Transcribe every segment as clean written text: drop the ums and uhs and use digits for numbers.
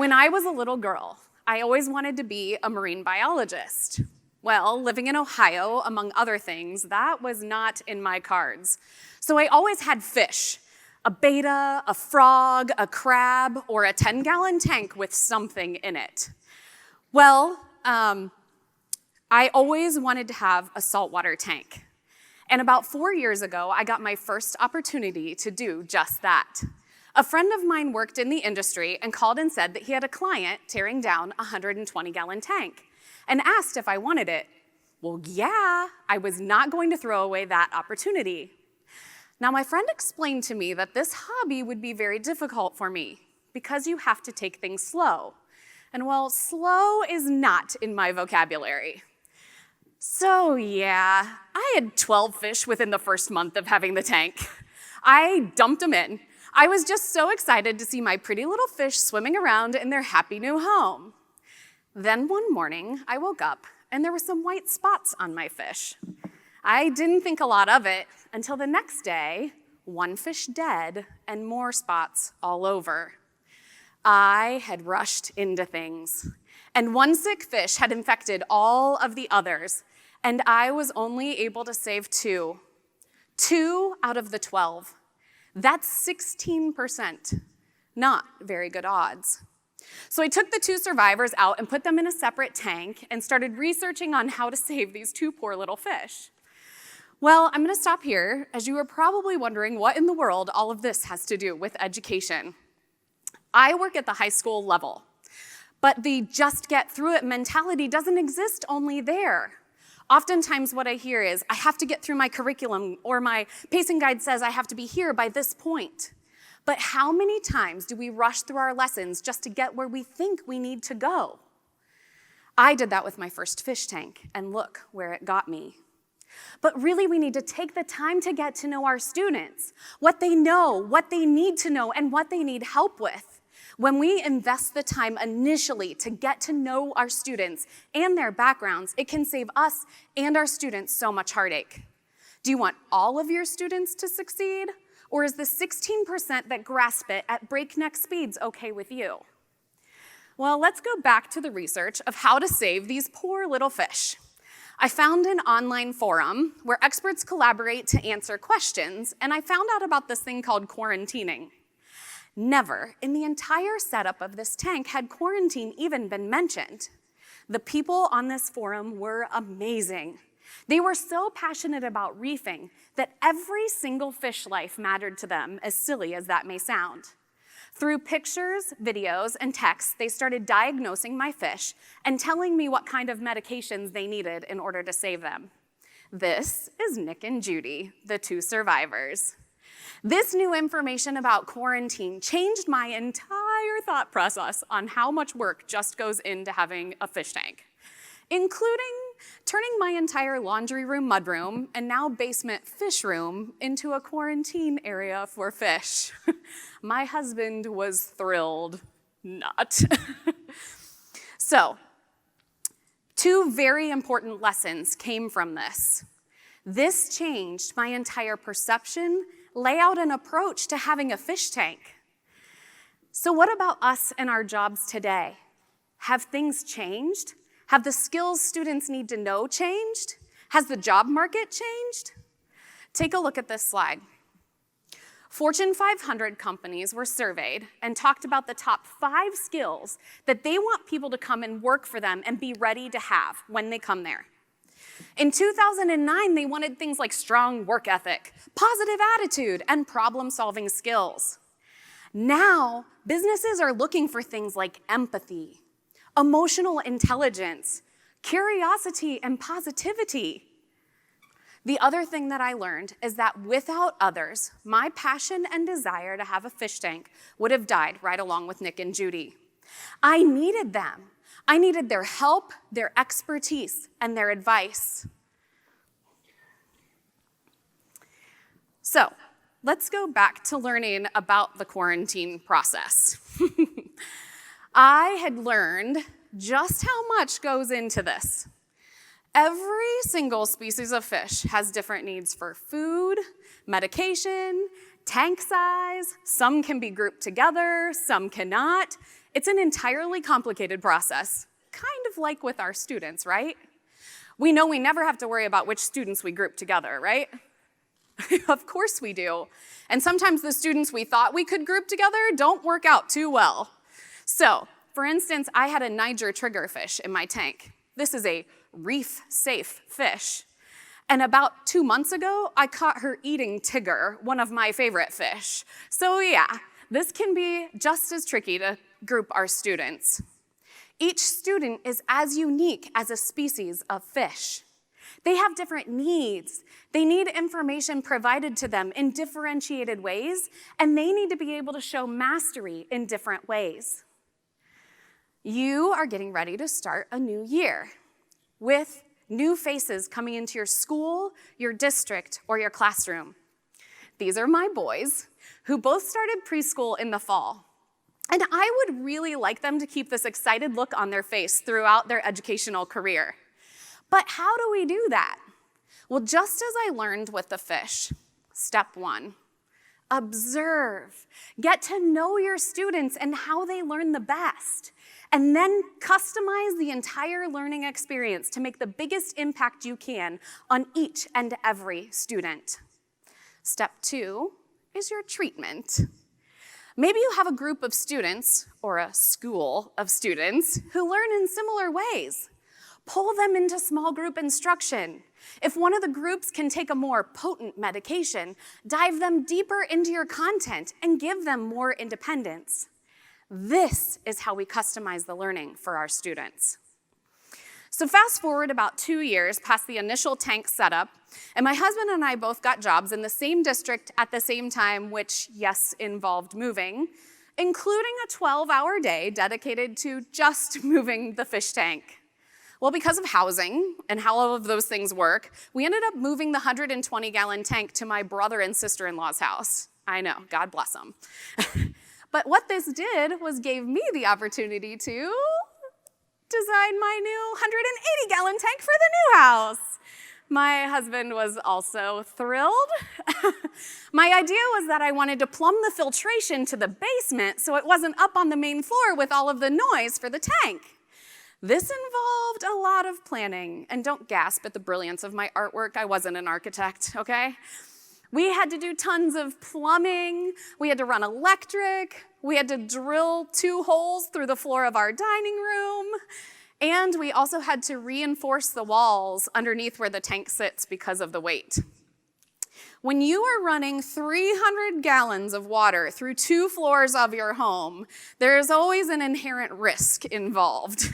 When I was a little girl, I always wanted to be a marine biologist. Well, living in Ohio, among other things, that was not in my cards. So I always had fish, a betta, a frog, a crab, or a 10-gallon tank with something in it. Well, I always wanted to have a saltwater tank. And about 4 years ago, I got my first opportunity to do just that. A friend of mine worked in the industry and called and said that he had a client tearing down a 120-gallon tank and asked if I wanted it. Well, yeah, I was not going to throw away that opportunity. Now, my friend explained to me that this hobby would be very difficult for me because you have to take things slow. And well, slow is not in my vocabulary. So yeah, I had 12 fish within the first month of having the tank. I dumped them in. I was just so excited to see my pretty little fish swimming around in their happy new home. Then one morning, I woke up and there were some white spots on my fish. I didn't think a lot of it until the next day, one fish dead and more spots all over. I had rushed into things, and one sick fish had infected all of the others, and I was only able to save two out of the 12. That's 16%, not very good odds. So I took the 2 survivors out and put them in a separate tank and started researching on how to save these 2 poor little fish. Well, I'm gonna stop here, as you are probably wondering what in the world all of this has to do with education. I work at the high school level, but the just get through it mentality doesn't exist only there. Oftentimes what I hear is, I have to get through my curriculum, or my pacing guide says I have to be here by this point. But how many times do we rush through our lessons just to get where we think we need to go? I did that with my first fish tank, and look where it got me. But really, we need to take the time to get to know our students, what they know, what they need to know, and what they need help with. When we invest the time initially to get to know our students and their backgrounds, it can save us and our students so much heartache. Do you want all of your students to succeed? Or is the 16% that grasp it at breakneck speeds okay with you? Well, let's go back to the research of how to save these poor little fish. I found an online forum where experts collaborate to answer questions, and I found out about this thing called quarantining. Never in the entire setup of this tank had quarantine even been mentioned. The people on this forum were amazing. They were so passionate about reefing that every single fish life mattered to them, as silly as that may sound. Through pictures, videos, and texts, they started diagnosing my fish and telling me what kind of medications they needed in order to save them. This is Nick and Judy, the 2 survivors. This new information about quarantine changed my entire thought process on how much work just goes into having a fish tank, including turning my entire laundry room, mudroom, and now basement fish room into a quarantine area for fish. My husband was thrilled, not. So, 2 very important lessons came from this. This changed my entire perception, layout, and approach to having a fish tank. So what about us and our jobs today? Have things changed? Have the skills students need to know changed? Has the job market changed? Take a look at this slide. Fortune 500 companies were surveyed and talked about the top 5 skills that they want people to come and work for them and be ready to have when they come there. In 2009, they wanted things like strong work ethic, positive attitude, and problem-solving skills. Now, businesses are looking for things like empathy, emotional intelligence, curiosity, and positivity. The other thing that I learned is that without others, my passion and desire to have a fish tank would have died right along with Nick and Judy. I needed them. I needed their help, their expertise, and their advice. So, let's go back to learning about the quarantine process. I had learned just how much goes into this. Every single species of fish has different needs for food, medication, tank size. Some can be grouped together, some cannot. It's an entirely complicated process, kind of like with our students, right? We know we never have to worry about which students we group together, right? Of course we do. And sometimes the students we thought we could group together don't work out too well. So, for instance, I had a Niger triggerfish in my tank. This is a reef-safe fish. And about 2 months ago, I caught her eating Tigger, one of my favorite fish. So yeah, this can be just as tricky to group our students. Each student is as unique as a species of fish. They have different needs. They need information provided to them in differentiated ways, and they need to be able to show mastery in different ways. You are getting ready to start a new year with new faces coming into your school, your district, or your classroom. These are my boys, who both started preschool in the fall. And I would really like them to keep this excited look on their face throughout their educational career. But how do we do that? Well, just as I learned with the fish, step 1, observe. Get to know your students and how they learn the best. And then customize the entire learning experience to make the biggest impact you can on each and every student. Step 2 is your treatment. Maybe you have a group of students, or a school of students, who learn in similar ways. Pull them into small group instruction. If one of the groups can take a more potent medication, dive them deeper into your content and give them more independence. This is how we customize the learning for our students. So fast forward about 2 years past the initial tank setup, and my husband and I both got jobs in the same district at the same time, which, yes, involved moving, including a 12-hour day dedicated to just moving the fish tank. Well, because of housing and how all of those things work, we ended up moving the 120-gallon tank to my brother and sister-in-law's house. I know, God bless them. But what this did was gave me the opportunity to design my new 180-gallon tank for the new house. My husband was also thrilled. My idea was that I wanted to plumb the filtration to the basement so it wasn't up on the main floor with all of the noise for the tank. This involved a lot of planning, and don't gasp at the brilliance of my artwork. I wasn't an architect, okay? We had to do tons of plumbing, we had to run electric, we had to drill 2 holes through the floor of our dining room, and we also had to reinforce the walls underneath where the tank sits because of the weight. When you are running 300 gallons of water through 2 floors of your home, there is always an inherent risk involved.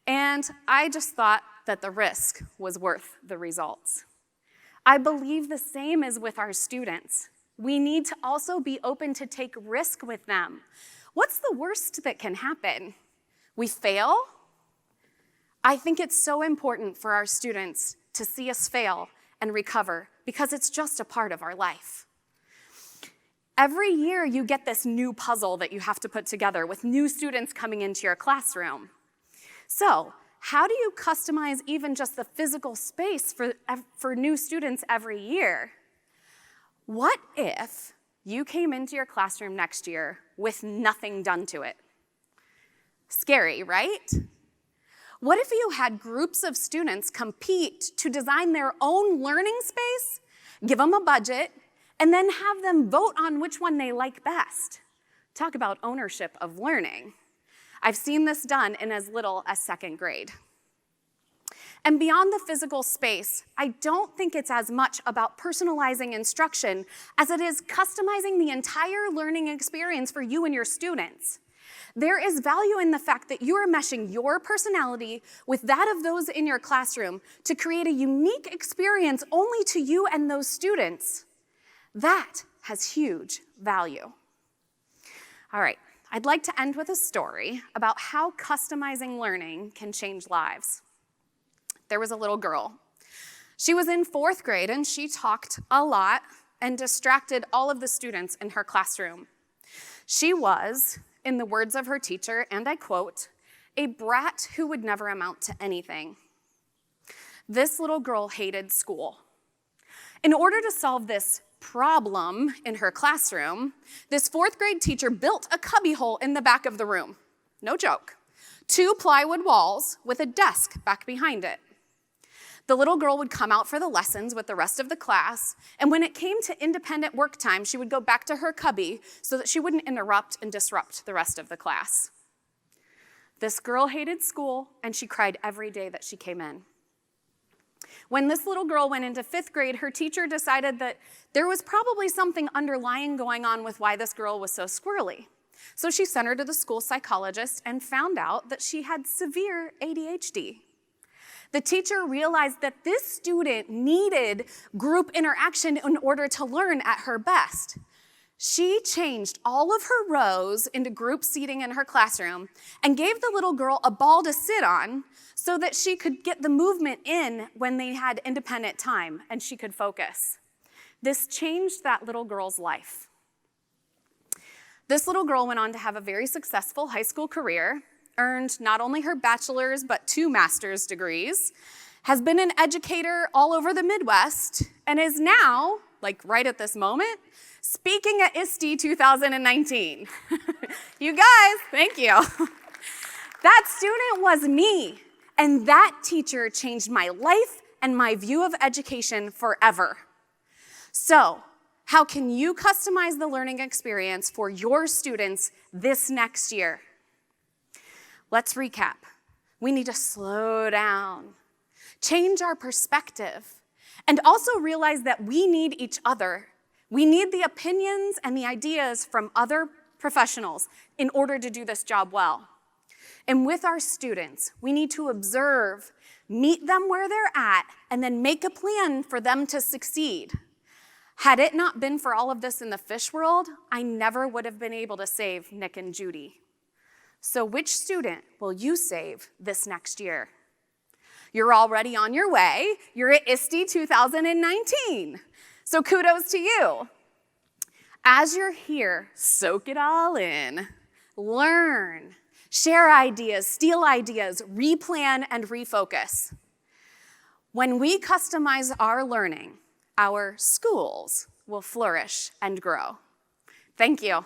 And I just thought that the risk was worth the results. I believe the same is with our students. We need to also be open to take risk with them. What's the worst that can happen? We fail? I think it's so important for our students to see us fail and recover because it's just a part of our life. Every year you get this new puzzle that you have to put together with new students coming into your classroom. So, how do you customize even just the physical space for new students every year? What if you came into your classroom next year with nothing done to it? Scary, right? What if you had groups of students compete to design their own learning space, give them a budget, and then have them vote on which one they like best? Talk about ownership of learning. I've seen this done in as little as 2nd grade. And beyond the physical space, I don't think it's as much about personalizing instruction as it is customizing the entire learning experience for you and your students. There is value in the fact that you are meshing your personality with that of those in your classroom to create a unique experience only to you and those students. That has huge value. All right. I'd like to end with a story about how customizing learning can change lives. There was a little girl. She was in 4th grade and she talked a lot and distracted all of the students in her classroom. She was, in the words of her teacher, and I quote, a brat who would never amount to anything. This little girl hated school. In order to solve this problem in her classroom, this 4th grade teacher built a cubbyhole in the back of the room. No joke. 2 plywood walls with a desk back behind it. The little girl would come out for the lessons with the rest of the class, and when it came to independent work time, she would go back to her cubby so that she wouldn't interrupt and disrupt the rest of the class. This girl hated school, and she cried every day that she came in. When this little girl went into 5th grade, her teacher decided that there was probably something underlying going on with why this girl was so squirrely. So she sent her to the school psychologist and found out that she had severe ADHD. The teacher realized that this student needed group interaction in order to learn at her best. She changed all of her rows into group seating in her classroom and gave the little girl a ball to sit on so that she could get the movement in when they had independent time and she could focus. This changed that little girl's life. This little girl went on to have a very successful high school career, earned not only her bachelor's but 2 master's degrees, has been an educator all over the Midwest, and is now, like right at this moment, speaking at ISTE 2019. You guys, thank you. That student was me, and that teacher changed my life and my view of education forever. So, how can you customize the learning experience for your students this next year? Let's recap. We need to slow down, change our perspective, and also realize that we need each other. We need the opinions and the ideas from other professionals in order to do this job well. And with our students, we need to observe, meet them where they're at, and then make a plan for them to succeed. Had it not been for all of this in the fish world, I never would have been able to save Nick and Judy. So which student will you save this next year? You're already on your way. You're at ISTE 2019. So kudos to you. As you're here, soak it all in. Learn, share ideas, steal ideas, replan, and refocus. When we customize our learning, our schools will flourish and grow. Thank you.